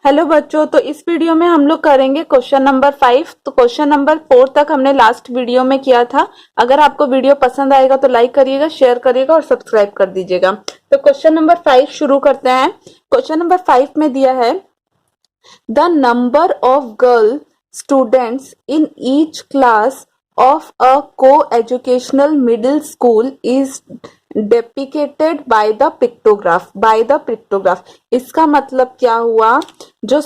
Hello बच्चों, तो इस वीडियो में हम लोग करेंगे क्वेश्चन नंबर 5। तो क्वेश्चन नंबर 4 तक हमने लास्ट वीडियो में किया था। अगर आपको वीडियो पसंद आएगा तो लाइक करिएगा, शेयर करिएगा और सब्सक्राइब कर दीजिएगा। तो क्वेश्चन नंबर 5 शुरू करते हैं। क्वेश्चन नंबर 5 में दिया है the number of girl students in each class of a co-educational middle school is depicted by the pictograph। इसका मतलब क्या हुआ, जो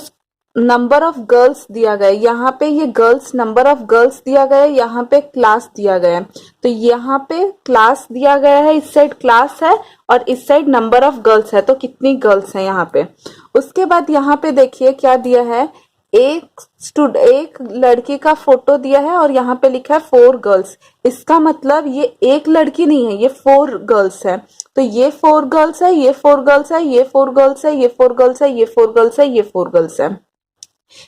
नंबर ऑफ गर्ल्स दिया गया यहाँ पे, ये गर्ल्स नंबर ऑफ गर्ल्स दिया गया है, यहाँ पे क्लास दिया गया है। तो यहाँ पे क्लास दिया गया है, इस साइड क्लास है और इस साइड नंबर ऑफ गर्ल्स है। तो कितनी गर्ल्स है यहाँ पे। उसके बाद यहाँ पे देखिए क्या दिया है, एक लड़की का फोटो दिया है और यहाँ पे लिखा है 4 गर्ल्स। इसका मतलब ये एक लड़की नहीं है, ये 4 गर्ल्स है। तो ये 4 गर्ल्स है, ये 4 गर्ल्स है, ये 4 गर्ल्स है, ये 4 गर्ल्स है, ये 4 गर्ल्स है, ये 4 गर्ल्स है।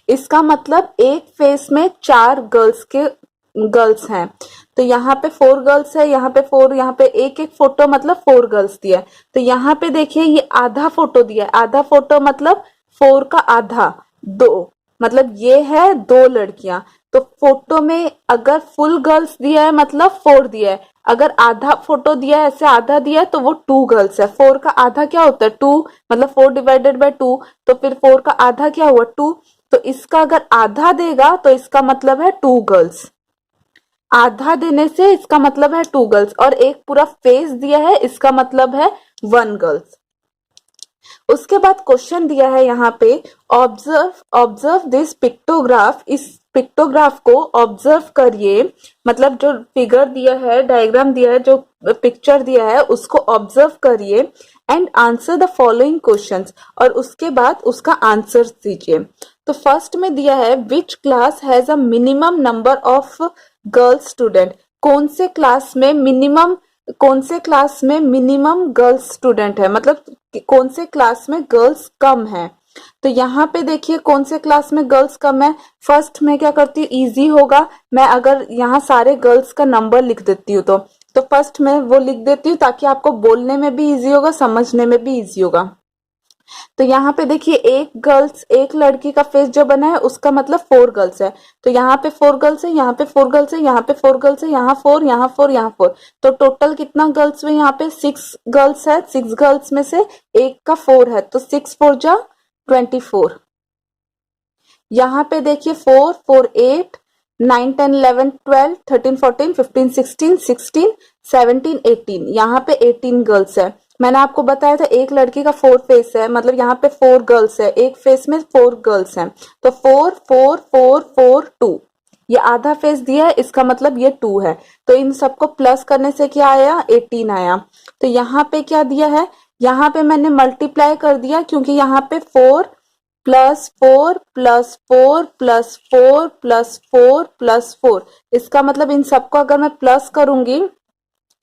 इसका मतलब एक फेस में 4 गर्ल्स हैं। तो यहाँ पे 4 गर्ल्स है, यहाँ पे 4, यहाँ पे एक एक फोटो मतलब 4 गर्ल्स दिया है। तो यहाँ पे देखिए ये आधा फोटो दिया है। आधा फोटो मतलब 4 का आधा 2, मतलब ये है 2 लड़कियां। तो फोटो में अगर फुल गर्ल्स दिया है मतलब 4 दिया है, अगर आधा फोटो दिया है, ऐसे आधा दिया है, तो वो 2 गर्ल्स है। 4 का आधा क्या होता है 2, मतलब 4 डिवाइडेड बाय 2। तो फिर 4 का आधा क्या हुआ 2। तो इसका अगर आधा देगा तो इसका मतलब है 2 गर्ल्स। आधा देने से इसका मतलब है 2 गर्ल्स, और एक पूरा फेस दिया है, इसका मतलब है 1 गर्ल्स। उसके बाद क्वेश्चन दिया है यहाँ पे, ऑब्जर्व दिस पिक्टोग्राफ। इस पिक्टोग्राफ को ऑब्जर्व करिए, मतलब जो फिगर दिया है, डायग्राम दिया है, जो पिक्चर दिया है उसको ऑब्जर्व करिए and answer the following questions, और उसके बाद उसका आंसर दीजिए। तो फर्स्ट में दिया है which class has a minimum number of girls student. कौन से क्लास में मिनिमम गर्ल्स स्टूडेंट है, मतलब कौन से क्लास में गर्ल्स कम है। तो यहाँ पे देखिए कौन से क्लास में गर्ल्स कम है। फर्स्ट में क्या करती हूँ, इजी होगा, मैं अगर यहाँ सारे गर्ल्स का नंबर लिख देती हूँ तो फर्स्ट में वो लिख देती हूँ ताकि आपको बोलने में भी इजी होगा, समझने में भी इजी होगा। तो यहाँ पे देखिए एक लड़की का फेस जो बना है उसका मतलब 4 गर्ल्स है। तो यहाँ पे 4 गर्ल्स है, यहाँ पे 4 गर्ल्स है, यहाँ पे 4 गर्ल्स है, यहाँ 4, यहाँ 4, यहाँ 4। तो टोटल कितना गर्ल्स हुए यहाँ पे 6 गर्ल्स है। 6 गर्ल्स में से एक का 4 है, तो 6 4 जा 24। यहाँ पे देखिए 4 4 8 9 10 11 12 13 14 15 16 16 17 18। यहाँ पे 18 गर्ल्स है। मैंने आपको बताया था एक लड़की का 4 फेस है, मतलब यहाँ पे 4 गर्ल्स है, एक फेस में 4 गर्ल्स हैं। तो 4 4 4 4 2, ये आधा फेस दिया है, इसका मतलब ये 2 है। तो इन सबको प्लस करने से क्या आया 18 आया। तो यहाँ पे क्या दिया है, यहाँ पे मैंने मल्टीप्लाई कर दिया, क्योंकि यहाँ पे 4 plus 4 plus 4 plus 4 plus 4 plus 4, इसका मतलब इन सबको अगर मैं प्लस करूंगी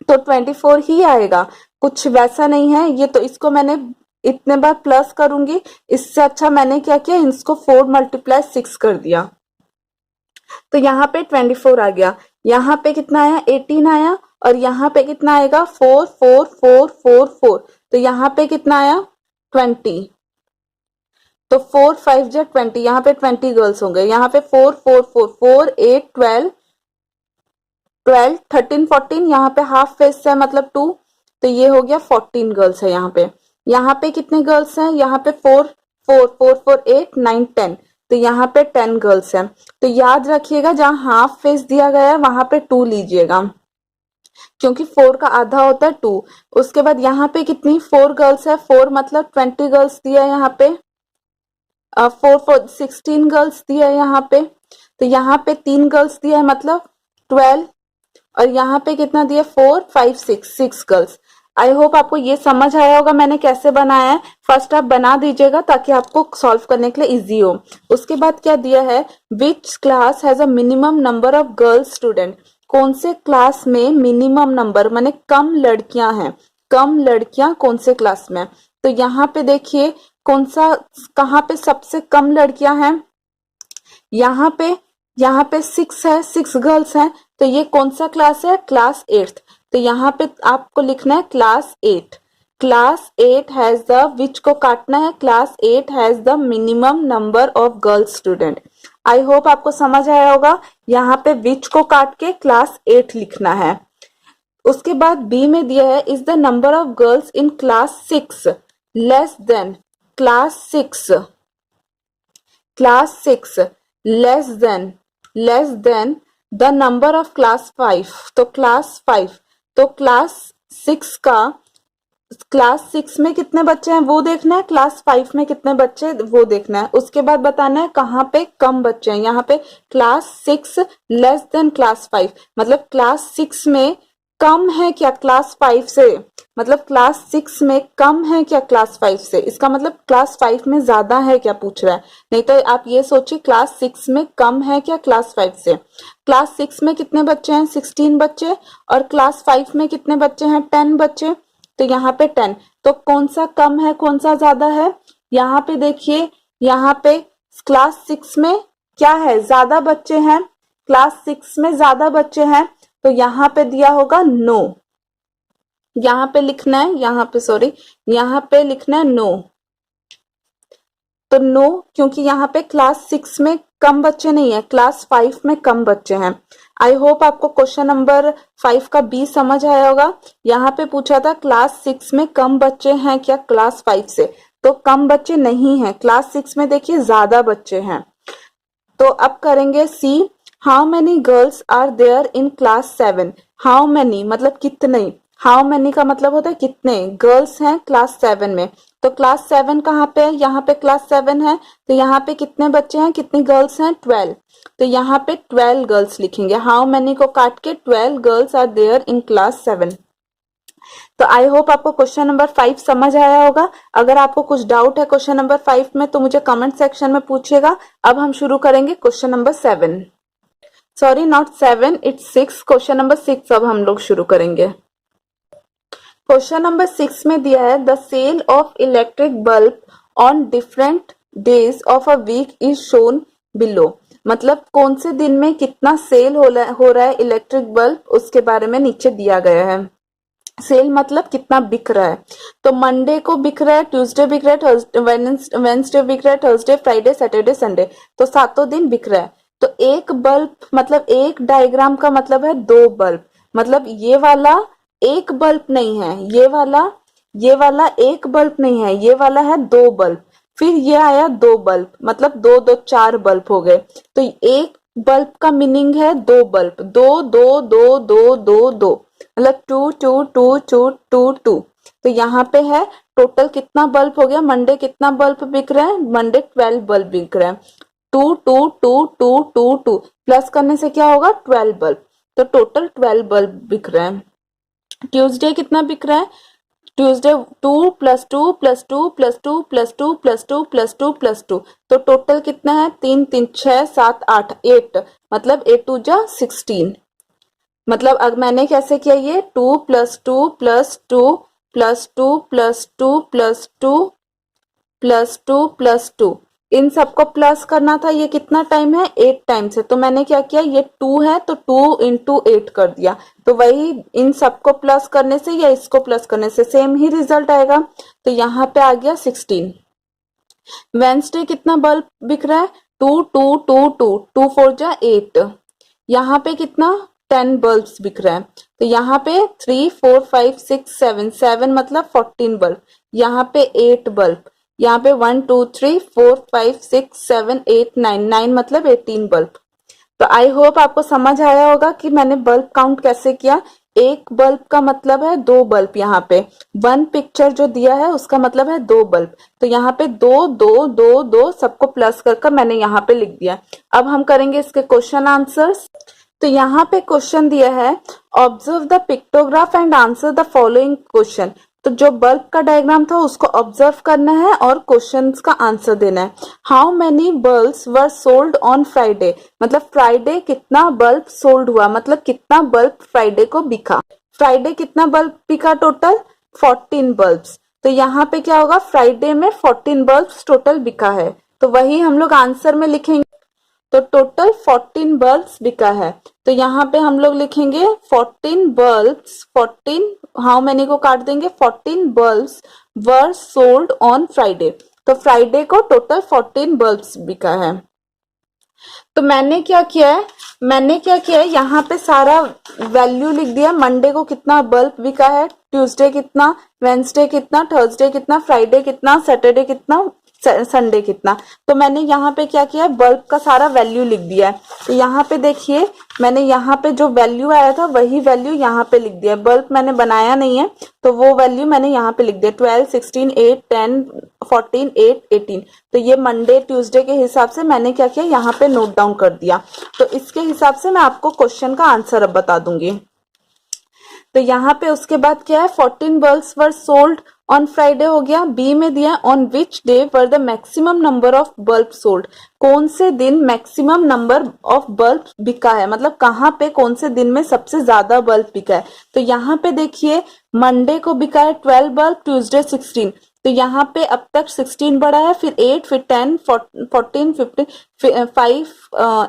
तो 24 ही आएगा, कुछ वैसा नहीं है ये। तो इसको मैंने इतने बार प्लस करूंगी, इससे अच्छा मैंने क्या किया, इसको 4 मल्टीप्लाई 6 कर दिया। तो यहाँ पे 24 आ गया। यहाँ पे कितना आया 18 आया, और यहाँ पे कितना आएगा 4 4 4 4 4। तो यहाँ पे कितना आया 20। तो 4 5 जा 20, यहाँ पे 20 गर्ल्स होंगे। यहाँ पे 4 4 4 4 8 12 12 13 14, यहाँ पे हाफ फेस है मतलब 2। तो ये हो गया 14 गर्ल्स है यहाँ पे। यहाँ पे कितने गर्ल्स हैं, यहाँ पे 4 4 4 4 8 9 10। तो यहाँ पे 10 गर्ल्स हैं। तो याद रखिएगा जहाँ हाफ फेस दिया गया है वहां पे 2 लीजिएगा, क्योंकि 4 का आधा होता है 2। उसके बाद यहाँ पे कितनी 4 गर्ल्स है, 4 मतलब 20 गर्ल्स दिया है यहाँ पे। 4 4 16 गर्ल्स दिया है यहाँ पे। तो यहाँ पे 3 गर्ल्स दिया है मतलब 12, और यहाँ पे कितना दिया 4 5 6 गर्ल्स। आई होप आपको ये समझ आया होगा मैंने कैसे बनाया है। फर्स्ट आप बना दीजिएगा ताकि आपको सॉल्व करने के लिए इजी हो। उसके बाद क्या दिया है, which class has a minimum number of girls student. कौन से क्लास में मिनिमम नंबर माने कम लड़कियां हैं, कम लड़कियां कौन से क्लास में। तो यहाँ पे देखिए कौन सा, कहाँ पे सबसे कम लड़कियां हैं, यहाँ पे 6 है, 6 गर्ल्स हैं। तो ये कौन सा क्लास है, क्लास 8th। तो यहाँ पे आपको लिखना है क्लास 8। क्लास 8 हैज द, विच को काटना है, class 8 has the minimum number of girls student. I hope आपको समझ आया होगा। यहाँ पे विच को काट के क्लास 8 लिखना है। उसके बाद बी में दिया है is the number of girls in class 6 less than, class 6 less than the number of class 5। तो क्लास 5, तो क्लास 6 का, क्लास 6 में कितने बच्चे हैं वो देखना है, क्लास 5 में कितने बच्चे वो देखना है। उसके बाद बताना है कहाँ पे कम बच्चे हैं। यहाँ पे क्लास 6 लेस देन क्लास 5, मतलब क्लास 6 में कम है क्या क्लास 5 से, मतलब क्लास 6 में कम है क्या क्लास 5 से, इसका मतलब क्लास 5 में ज्यादा है क्या पूछ रहा है। नहीं तो आप ये सोचिए क्लास 6 में कम है क्या क्लास 5 से। क्लास 6 में कितने बच्चे हैं, 16 बच्चे, और क्लास 5 में कितने बच्चे हैं, 10 बच्चे। तो यहाँ पे 10, तो कौन सा कम है कौन सा ज्यादा है। यहाँ पे देखिए, यहाँ पे क्लास 6 में क्या है, ज्यादा बच्चे हैं, क्लास 6 में ज्यादा बच्चे हैं, तो यहाँ पे दिया होगा नो। यहाँ पे लिखना है, यहाँ पे सॉरी, यहाँ पे लिखना है नो। तो नो, क्योंकि यहाँ पे क्लास 6 में कम बच्चे नहीं है, क्लास 5 में कम बच्चे हैं। आई होप आपको क्वेश्चन नंबर 5 का बी समझ आया होगा। यहाँ पे पूछा था क्लास 6 में कम बच्चे हैं क्या क्लास 5 से, तो कम बच्चे नहीं है, क्लास 6 में देखिए ज्यादा बच्चे हैं। तो अब करेंगे see, how many girls are there in class 7। How many मतलब कितने, हाउ मेनी का मतलब होता है कितने गर्ल्स हैं क्लास 7 में। तो क्लास 7 कहाँ पे है, यहाँ पे क्लास 7 है, तो यहाँ पे कितने बच्चे हैं, कितनी गर्ल्स हैं, 12। तो यहाँ पे 12 गर्ल्स लिखेंगे, हाउ मेनी को काट के 12 girls are there in class 7। तो आई होप आपको क्वेश्चन नंबर 5 समझ आया होगा। अगर आपको कुछ डाउट है क्वेश्चन नंबर 5 में तो मुझे कमेंट सेक्शन में पूछिएगा। अब हम शुरू करेंगे question number 7, sorry not 7, it's 6, question number 6 अब हम लोग शुरू करेंगे। क्वेश्चन नंबर 6 में दिया है the sale of electric bulb on different days of a week is shown below. मतलब कौन से दिन में कितना सेल हो रहा है इलेक्ट्रिक बल्ब, उसके बारे में नीचे दिया गया है। सेल मतलब कितना बिक रहा है, तो मंडे को बिक रहा है, ट्यूसडे बिक रहा है, वेंसडे बिक रहा है, थर्सडे, फ्राइडे, सैटरडे, संडे, तो 7 दिन बिक रहा है। तो एक बल्ब मतलब एक डायग्राम का मतलब है 2 बल्ब, मतलब ये वाला एक बल्ब नहीं है, ये वाला एक बल्ब नहीं है, ये वाला है 2 बल्ब। फिर ये आया 2 बल्ब, मतलब 2 2 4 बल्ब हो गए। तो एक बल्ब का मीनिंग है 2 बल्ब, 2 2 2 2 2 2, मतलब 2 2 2 2 2 2। तो यहाँ पे है टोटल कितना बल्ब हो गया, मंडे कितना बल्ब बिक रहा है, मंडे 12 बल्ब बिक रहा है। 2 2 2 2 2 2 प्लस करने से क्या होगा 12 बल्ब, तो टोटल 12 बल्ब बिक रहे हैं। ट्यूसडे कितना बिक रहा है, ट्यूसडे 2 + 2 + 2 + 2 + 2 + 2 + 2 + 2, तो टोटल कितना है 3 3 6 7 8 8, मतलब 8 2 जा 16। मतलब अब मैंने कैसे किया, ये 2 + 2 + 2 + 2 + 2 + 2 + 2 + 2, इन सबको प्लस करना था। ये कितना टाइम है 8 टाइम से, तो मैंने क्या किया, ये 2 है तो 2 × 8 कर दिया। तो वही इन सबको प्लस करने से या इसको प्लस करने से सेम ही रिजल्ट आएगा। तो यहाँ पे आ गया 16। वेंसडे कितना बल्ब बिक रहा है 2 2 2 2 2 4 जा 8, यहाँ पे कितना 10 बल्ब्स बिक रहा है। तो यहाँ पे 3 4 5 6 7 7 मतलब 14 बल्ब, यहाँ पे 8 बल्ब, यहाँ पे 1 2 3 4 5 6 7 8 9 9 मतलब 18 बल्ब। तो आई होप आपको समझ आया होगा कि मैंने बल्ब काउंट कैसे किया। एक बल्ब का मतलब है 2 बल्ब, यहाँ पे 1 पिक्चर जो दिया है उसका मतलब है 2 बल्ब, तो यहाँ पे 2 2 2 2 सबको प्लस कर मैंने यहाँ पे लिख दिया। अब हम करेंगे इसके क्वेश्चन आंसर्स। तो यहाँ पे क्वेश्चन दिया है observe the pictograph and answer the following question. तो जो बल्ब का डायग्राम था उसको ऑब्जर्व करना है और क्वेश्चंस का आंसर देना है। How many bulbs were sold on Friday, मतलब फ्राइडे कितना बल्ब सोल्ड हुआ, मतलब कितना बल्ब फ्राइडे को बिका। फ्राइडे कितना बल्ब बिका टोटल 14 बल्ब्स, तो यहाँ पे क्या होगा फ्राइडे में 14 बल्ब्स टोटल बिका है, तो वही हम लोग आंसर में लिखेंगे। तो टोटल 14 बल्ब्स बिका है। तो यहाँ पे हम लोग लिखेंगे 14 बल्ब्स, 14 हाउ मेनी को काट देंगे, 14 bulbs were sold on Friday. तो फ्राइडे को टोटल 14 बल्ब्स बिका है। तो मैंने क्या किया है, यहाँ पे सारा वैल्यू लिख दिया। मंडे को कितना बल्ब बिका है, ट्यूसडे कितना, वेंसडे कितना, थर्सडे कितना, फ्राइडे कितना, सैटरडे कितना, संडे कितना। तो मैंने यहाँ पे क्या किया है, बल्ब का सारा वैल्यू लिख दिया है। तो यहाँ पे देखिए मैंने यहाँ पे जो वैल्यू आया था वही वैल्यू यहाँ पे लिख दिया है। बल्ब मैंने बनाया नहीं है तो वो वैल्यू मैंने यहाँ पे लिख दिया, 12, 16, 8, 10, 14, 8, 18। तो ये मंडे ट्यूसडे के हिसाब से मैंने क्या किया, यहाँ पे नोट डाउन कर दिया। तो इसके हिसाब से मैं आपको क्वेश्चन का आंसर अब बता दूंगी। तो यहाँ पे उसके बाद क्या है, 14 bulbs were sold on Friday हो गया। बी में दिया on which day were the maximum number of bulb sold, कौन से दिन मैक्सिमम नंबर ऑफ बल्ब बिका है, मतलब कहाँ पे कौन से दिन में सबसे ज्यादा बल्ब बिका है। तो यहाँ पे देखिए मंडे को बिका है 12 बल्ब, ट्यूसडे 16। तो यहाँ पे अब तक 16 बढ़ा है, फिर 8, फिर 10, 14, 15, 5,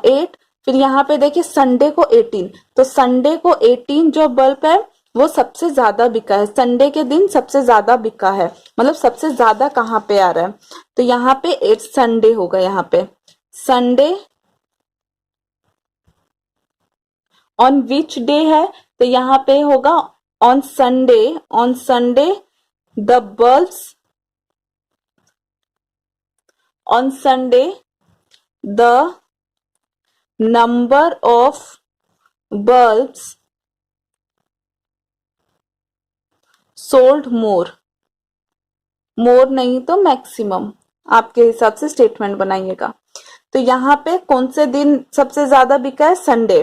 8, फिर यहाँ पे देखिए संडे को 18। तो संडे को 18 जो बल्ब है वो सबसे ज्यादा बिका है, संडे के दिन सबसे ज्यादा बिका है, मतलब सबसे ज्यादा कहाँ पे आ रहा है। तो यहाँ पे 8 संडे होगा, यहाँ पे संडे ऑन विच डे है, तो यहाँ पे होगा on Sunday the bulbs, on Sunday the number of bulbs sold मोर नहीं तो मैक्सिमम, आपके हिसाब से स्टेटमेंट बनाइएगा। तो यहाँ पे कौन से दिन सबसे ज्यादा बिका है, संडे।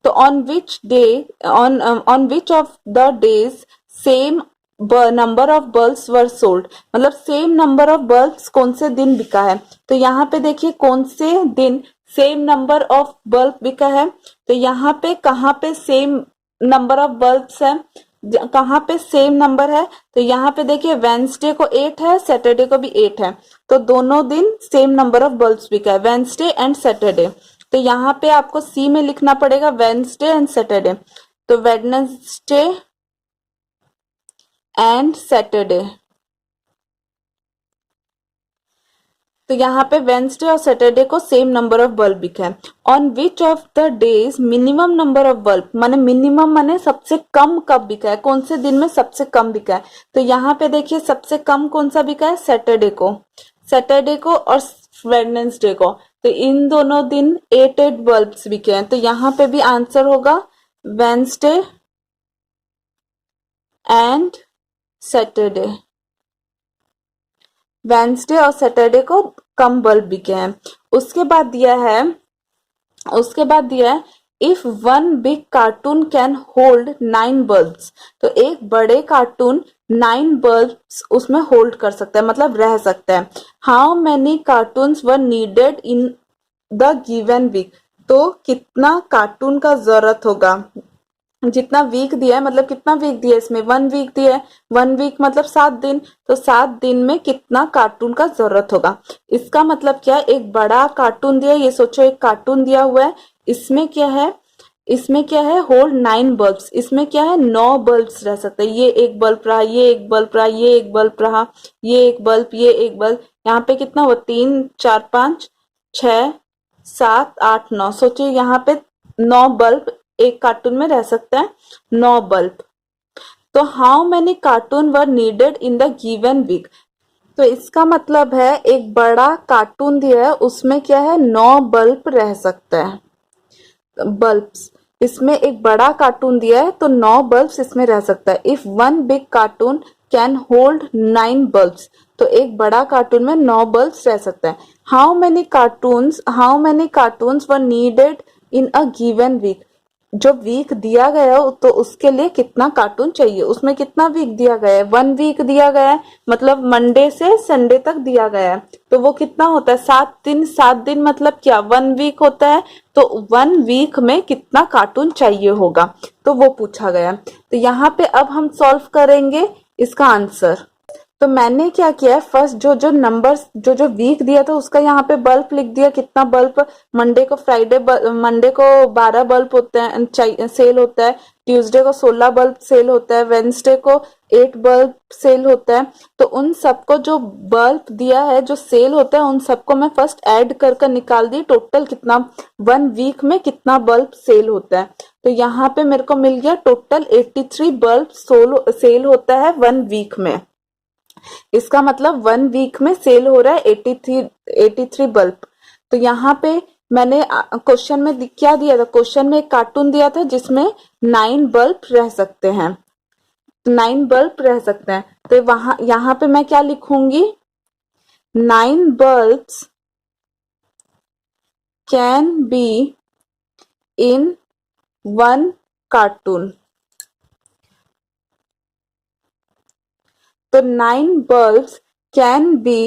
तो on which day, on which of the days same number of bulbs were sold, मतलब सेम नंबर ऑफ बल्ब्स कौन से दिन बिका है। तो यहाँ पे देखिए कौन से दिन सेम नंबर ऑफ बल्ब बिका है। तो यहाँ पे कहाँ पे सेम नंबर ऑफ बल्ब्स है, कहाँ पे सेम नंबर है। तो यहाँ पे देखिए वेंसडे को 8 है, सैटरडे को भी 8 है। तो दोनों दिन सेम नंबर ऑफ बल्ब्स बिका है, वेंसडे एंड सैटरडे। तो यहाँ पे आपको सी में लिखना पड़ेगा वेंसडे एंड सैटरडे। तो वेडनेसडे एंड सैटरडे, तो यहाँ पे वेंसडे और सैटरडे को सेम नंबर ऑफ बल्ब बिका है। On which of the days minimum number of bulb, माने मिनिमम माने सबसे कम कब बिका है, कौन से दिन में सबसे कम बिका है। तो यहाँ पे देखिए सबसे कम कौन सा बिका है, सैटरडे को और वेडनेसडे को। तो इन दोनों दिन 8 बल्ब्स बिके हैं। तो यहाँ पे भी आंसर होगा वेंसडे एंड सैटरडे, वेंसडे और सैटरडे को कम बल्ब बिके हैं। उसके बाद दिया है if one big cartoon can hold 9 bulbs, तो एक बड़े कार्टून 9 बल्ब्स उसमें होल्ड कर सकता है, मतलब रह सकता है। How many cartoons were needed in the given week, तो कितना कार्टून का जरूरत होगा, जितना वीक दिया है, मतलब कितना वीक दिया है इसमें, 1 वीक दिया है, 1 वीक मतलब 7 दिन। तो 7 दिन में कितना कार्टून का जरूरत होगा। इसका मतलब क्या है, एक बड़ा कार्टून दिया है, ये सोचो एक कार्टून दिया हुआ है, इसमें क्या है होल्ड 9 बल्ब्स, इसमें क्या है 9 बल्ब्स रह सकते हैं। ये एक बल्ब रहा, ये एक बल्ब रहा, ये एक बल्ब रहा, ये एक बल्ब, ये एक बल्ब। यहाँ पे कितना हुआ, 3, 4, 5, 6, 7, 8, 9, सोचिए यहाँ पे 9 बल्ब एक कार्टून में रह सकते हैं, 9 बल्ब। तो how many cartoon were needed in the given week, तो इसका मतलब है एक बड़ा कार्टून दिया है उसमें क्या है 9 बल्ब रह सकता है, बल्ब्स। इसमें एक बड़ा कार्टून दिया है तो 9 बल्ब्स इसमें रह सकता है। If one big cartoon can hold 9 bulbs, तो एक बड़ा कार्टून में 9 बल्ब्स रह सकता है। How many cartoons were needed in a given week, जो वीक दिया गया हो तो उसके लिए कितना कार्टून चाहिए, उसमें कितना वीक दिया गया है, 1 वीक दिया गया है, मतलब मंडे से संडे तक दिया गया है। तो वो कितना होता है, 7 दिन, 7 दिन मतलब क्या 1 वीक होता है। तो 1 वीक में कितना कार्टून चाहिए होगा, तो वो पूछा गया। तो यहाँ पे अब हम सॉल्व करेंगे इसका आंसर। तो मैंने क्या किया है, फर्स्ट जो जो नंबर्स जो जो वीक दिया था उसका यहाँ पे बल्ब लिख दिया, कितना बल्ब मंडे को 12 बल्ब होते हैं सेल होता है, ट्यूसडे को 16 बल्ब सेल होता है, वेंसडे को 8 बल्ब सेल होता है। तो उन सबको जो बल्ब दिया है जो सेल होता है उन सबको मैं फर्स्ट ऐड कर निकाल दी, टोटल कितना 1 वीक में कितना बल्ब सेल होता है। तो यहाँ पे मेरे को मिल गया टोटल 83 बल्ब सेल होता है 1 वीक में। इसका मतलब 1 वीक में सेल हो रहा है 83 बल्ब। तो यहाँ पे मैंने क्वेश्चन में क्या दिया था, क्वेश्चन में एक कार्टून दिया था जिसमें 9 बल्ब रह सकते हैं, 9 बल्ब रह सकते हैं। तो वहां यहाँ पे मैं क्या लिखूंगी, 9 bulbs can be in 1 cartoon. तो 9 bulbs can be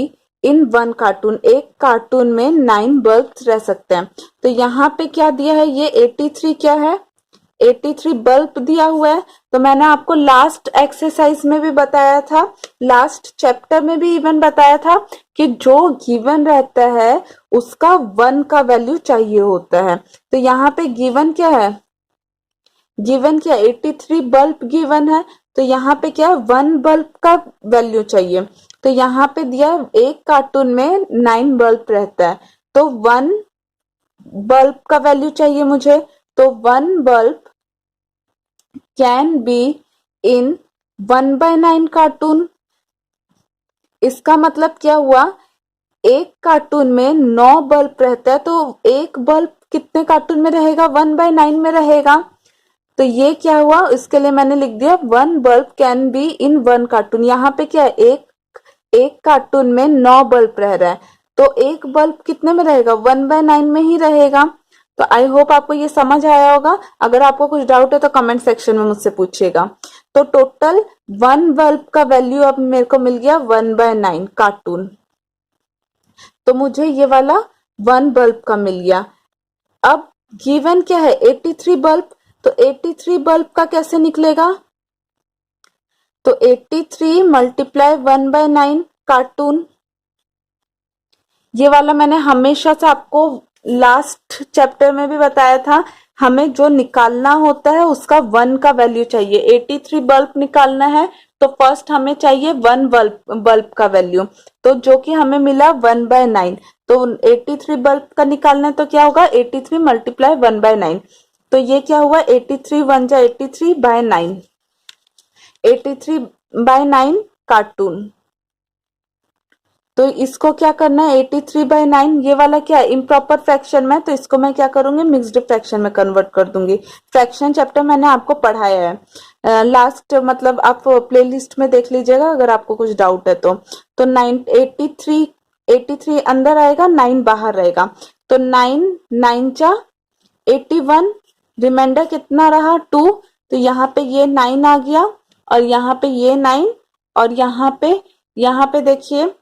in 1 cartoon, एक कार्टून में 9 बल्ब्स रह सकते हैं। तो यहाँ पे क्या दिया है, ये 83 क्या है, 83 बल्ब दिया हुआ है। तो मैंने आपको लास्ट एक्सरसाइज में भी बताया था, लास्ट चैप्टर में भी इवन बताया था कि जो गिवन रहता है उसका 1 का वैल्यू चाहिए होता है। तो यहाँ पे गिवन क्या है, गिवन क्या 83 बल्ब गिवन है। तो यहाँ पे क्या 1 बल्ब का वैल्यू चाहिए। तो यहाँ पे दिया एक कार्टून में 9 बल्ब रहता है, तो 1 बल्ब का वैल्यू चाहिए मुझे। तो 1 bulb can be in 1/9 cartoon. इसका मतलब क्या हुआ, एक कार्टून में 9 बल्ब रहता है, तो एक बल्ब कितने कार्टून में रहेगा, 1/9 में रहेगा। तो ये क्या हुआ, इसके लिए मैंने लिख दिया 1 bulb can be in 1 cartoon. यहाँ पे क्या है, एक कार्टून में 9 बल्ब रह रहा है, तो एक बल्ब कितने में रहेगा, 1/9 में ही रहेगा। तो आई होप आपको ये समझ आया होगा। अगर आपको कुछ डाउट है तो कमेंट सेक्शन में मुझसे पूछिएगा। तो टोटल 1 बल्ब का वैल्यू अब मेरे को मिल गया 1/9 कार्टून। तो मुझे ये वाला 1 बल्ब का मिल गया। अब गिवन क्या है 83 बल्ब, तो 83 बल्ब का कैसे निकलेगा, तो 83 मल्टीप्लाई 1/9 कार्टून। ये वाला मैंने हमेशा से आपको लास्ट चैप्टर में भी बताया था, हमें जो निकालना होता है उसका 1 का वैल्यू चाहिए। 83 बल्ब निकालना है तो फर्स्ट हमें चाहिए 1 बल्ब का वैल्यू, तो जो कि हमें मिला 1/9। तो 83 बल्ब का निकालना है तो क्या होगा, 83 मल्टीप्लाई 1/9। तो ये क्या हुआ, 83 1 जा 83/9, 83/9 कार्टून। तो इसको क्या करना है, 83/9, ये वाला क्या है इम्प्रॉपर फ्रैक्शन में, तो इसको मैं क्या करूंगी, मिक्स्ड फ्रैक्शन में कन्वर्ट कर दूंगी। फ्रैक्शन चैप्टर मैंने आपको पढ़ाया है लास्ट, मतलब आप प्लेलिस्ट में देख लीजिएगा अगर आपको कुछ डाउट है तो। 83 अंदर आएगा, 9 बाहर रहेगा, तो 9 9 जा 81, रिमाइंडर कितना रहा 2। तो यहाँ पे ये 9 आ गया और यहाँ पे ये 9, और यहाँ पे देखिए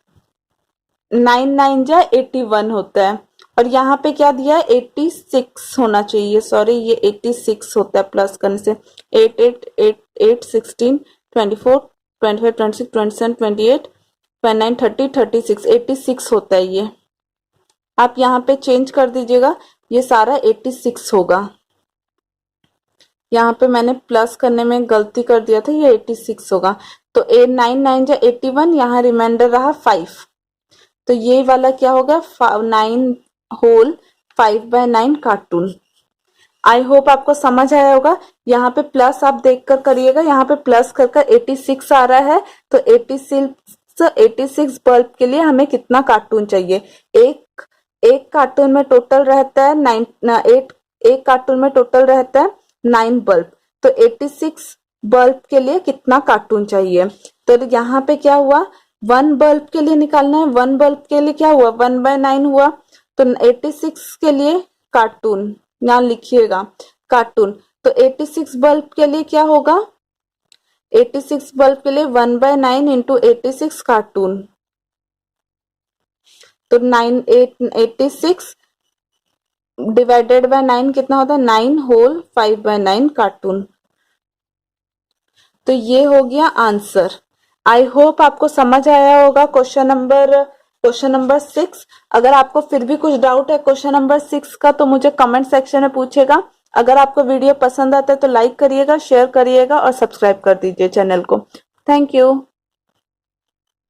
9 9 जा 81 होता है, और यहाँ पे क्या दिया है 86 होना चाहिए, सॉरी ये 86 होता है प्लस करने से। 8 8 8 8 16 24 25 26 27 28 29 30 36 86 होता है ये। आप यहाँ पे चेंज कर दीजिएगा, ये सारा 86 होगा। यहाँ पे मैंने प्लस करने में गलती कर दिया था, ये 86 होगा। तो 9 9 जा 81, यहाँ रिमाइंडर रहा 5, तो ये वाला क्या होगा 9 होल 5/9 कार्टून। आई होप आपको समझ आया होगा। यहाँ पे प्लस आप देख कर करिएगा, यहाँ पे प्लस कर 86 आ रहा है, तो 86 बल्ब के लिए हमें कितना कार्टून चाहिए। एक कार्टून में टोटल रहता है एक कार्टून में टोटल रहता है 9 बल्ब, तो 86 बल्ब के लिए कितना कार्टून चाहिए। तो यहाँ पे क्या हुआ, 1 बल्ब के लिए निकालना है, 1 बल्ब के लिए क्या हुआ 1/9 हुआ, तो 86 के लिए कार्टून, यहाँ लिखिएगा कार्टून। तो 86 बल्ब के लिए क्या होगा, 86 बल्ब के लिए 1/9 इंटू 86 कार्टून, तो 86 डिवाइडेड बाय 9 कितना होता है, 9 होल 5/9 कार्टून। तो ये हो गया आंसर। आई होप आपको समझ आया होगा क्वेश्चन नंबर 6। अगर आपको फिर भी कुछ डाउट है क्वेश्चन नंबर 6 का तो मुझे कमेंट सेक्शन में पूछेगा। अगर आपको वीडियो पसंद आता है तो लाइक करिएगा, शेयर करिएगा और सब्सक्राइब कर दीजिए चैनल को। Thank you.